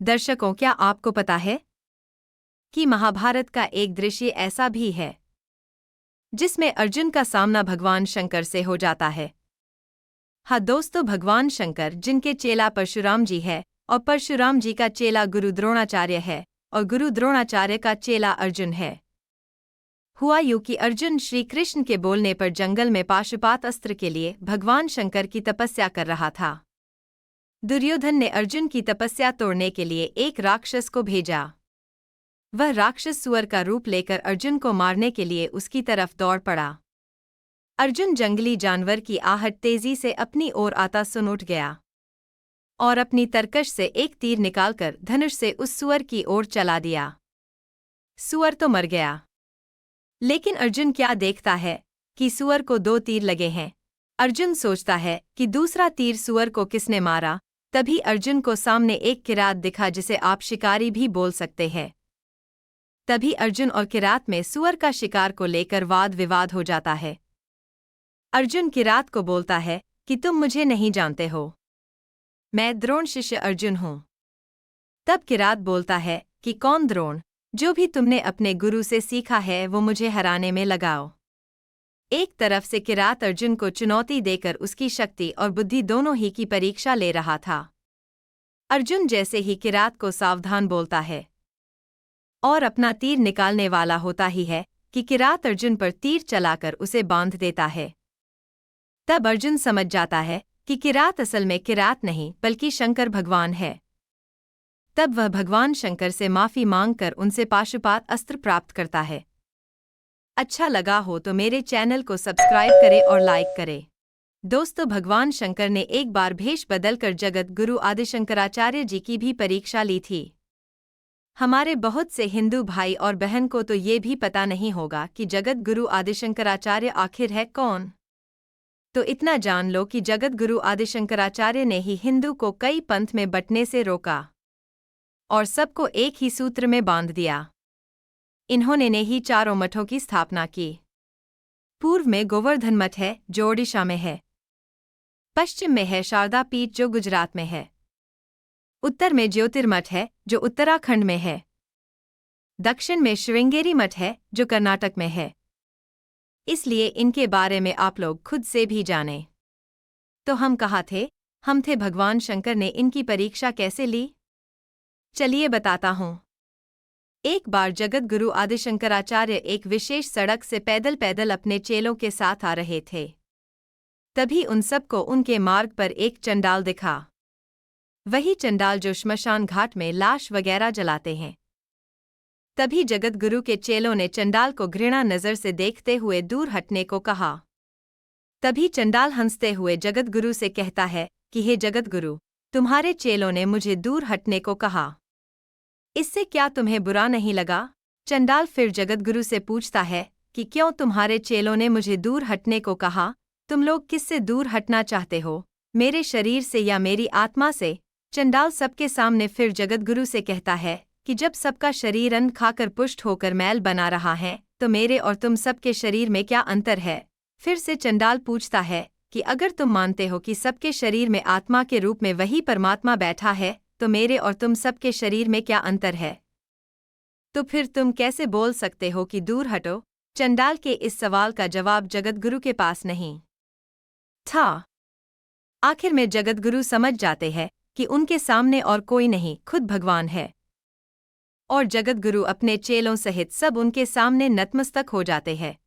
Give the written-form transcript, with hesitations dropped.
दर्शकों, क्या आपको पता है कि महाभारत का एक दृश्य ऐसा भी है जिसमें अर्जुन का सामना भगवान शंकर से हो जाता है। हाँ दोस्तों, भगवान शंकर जिनके चेला परशुराम जी है और परशुराम जी का चेला गुरु द्रोणाचार्य है और गुरु द्रोणाचार्य का चेला अर्जुन है। हुआ यूं कि अर्जुन श्री कृष्ण के बोलने पर जंगल में पाशुपात अस्त्र के लिए भगवान शंकर की तपस्या कर रहा था। दुर्योधन ने अर्जुन की तपस्या तोड़ने के लिए एक राक्षस को भेजा। वह राक्षस सुअर का रूप लेकर अर्जुन को मारने के लिए उसकी तरफ दौड़ पड़ा। अर्जुन जंगली जानवर की आहट तेजी से अपनी ओर आता सुन उठ गया और अपनी तरकश से एक तीर निकालकर धनुष से उस सुअर की ओर चला दिया। सुअर तो मर गया, लेकिन अर्जुन क्या देखता है कि सुअर को 2 तीर लगे हैं। अर्जुन सोचता है कि दूसरा तीर सुअर को किसने मारा। तभी अर्जुन को सामने एक किरात दिखा, जिसे आप शिकारी भी बोल सकते हैं। तभी अर्जुन और किरात में सुअर का शिकार को लेकर वाद विवाद हो जाता है। अर्जुन किरात को बोलता है कि तुम मुझे नहीं जानते हो, मैं द्रोण शिष्य अर्जुन हूं। तब किरात बोलता है कि कौन द्रोण? जो भी तुमने अपने गुरु से सीखा है वो मुझे हराने में लगाओ। एक तरफ से किरात अर्जुन को चुनौती देकर उसकी शक्ति और बुद्धि दोनों ही की परीक्षा ले रहा था। अर्जुन जैसे ही किरात को सावधान बोलता है और अपना तीर निकालने वाला होता ही है कि किरात अर्जुन पर तीर चलाकर उसे बांध देता है। तब अर्जुन समझ जाता है कि किरात असल में किरात नहीं बल्कि शंकर भगवान है। तब वह भगवान शंकर से माफी मांगकर उनसे पाशुपात अस्त्र प्राप्त करता है। अच्छा लगा हो तो मेरे चैनल को सब्सक्राइब करें और लाइक करें। दोस्तों, भगवान शंकर ने एक बार भेष बदलकर जगत गुरु आदि शंकराचार्य जी की भी परीक्षा ली थी। हमारे बहुत से हिंदू भाई और बहन को तो ये भी पता नहीं होगा कि जगत गुरु आदि शंकराचार्य आखिर है कौन। तो इतना जान लो कि जगत गुरु आदि शंकराचार्य ने ही हिंदू को कई पंथ में बंटने से रोका और सबको एक ही सूत्र में बांध दिया। इन्होंने ने ही 4 मठों की स्थापना की। पूर्व में गोवर्धन मठ है जो ओडिशा में है, पश्चिम में है शारदा पीठ जो गुजरात में है, उत्तर में ज्योतिर्मठ है जो उत्तराखंड में है, दक्षिण में श्रृंगेरी मठ है जो कर्नाटक में है। इसलिए इनके बारे में आप लोग खुद से भी जानें। तो हम कहाँ थे? हम थे भगवान शंकर ने इनकी परीक्षा कैसे ली, चलिए बताता हूँ। एक बार जगत गुरु आदि शंकराचार्य एक विशेष सड़क से पैदल पैदल अपने चेलों के साथ आ रहे थे। तभी उन सबको उनके मार्ग पर एक चंडाल दिखा। वही चंडाल जो श्मशान घाट में लाश वगैरह जलाते हैं। तभी जगत गुरु के चेलों ने चंडाल को घृणा नजर से देखते हुए दूर हटने को कहा। तभी चंडाल हंसते हुए जगत गुरु से कहता है कि हे जगत गुरु, तुम्हारे चेलों ने मुझे दूर हटने को कहा, इससे क्या तुम्हें बुरा नहीं लगा? चंडाल फिर जगतगुरु से पूछता है कि क्यों तुम्हारे चेलों ने मुझे दूर हटने को कहा? तुम लोग किससे दूर हटना चाहते हो, मेरे शरीर से या मेरी आत्मा से? चंडाल सबके सामने फिर जगतगुरु से कहता है कि जब सबका शरीर अन्न खाकर पुष्ट होकर मैल बना रहा है तो मेरे और तुम सबके शरीर में क्या अंतर है? फिर से चंडाल पूछता है कि अगर तुम मानते हो कि सबके शरीर में आत्मा के रूप में वही परमात्मा बैठा है तो मेरे और तुम सबके शरीर में क्या अंतर है? तो फिर तुम कैसे बोल सकते हो कि दूर हटो? चंडाल के इस सवाल का जवाब जगतगुरु के पास नहीं था। आखिर में जगतगुरु समझ जाते हैं कि उनके सामने और कोई नहीं, खुद भगवान है। और जगतगुरु अपने चेलों सहित सब उनके सामने नतमस्तक हो जाते हैं।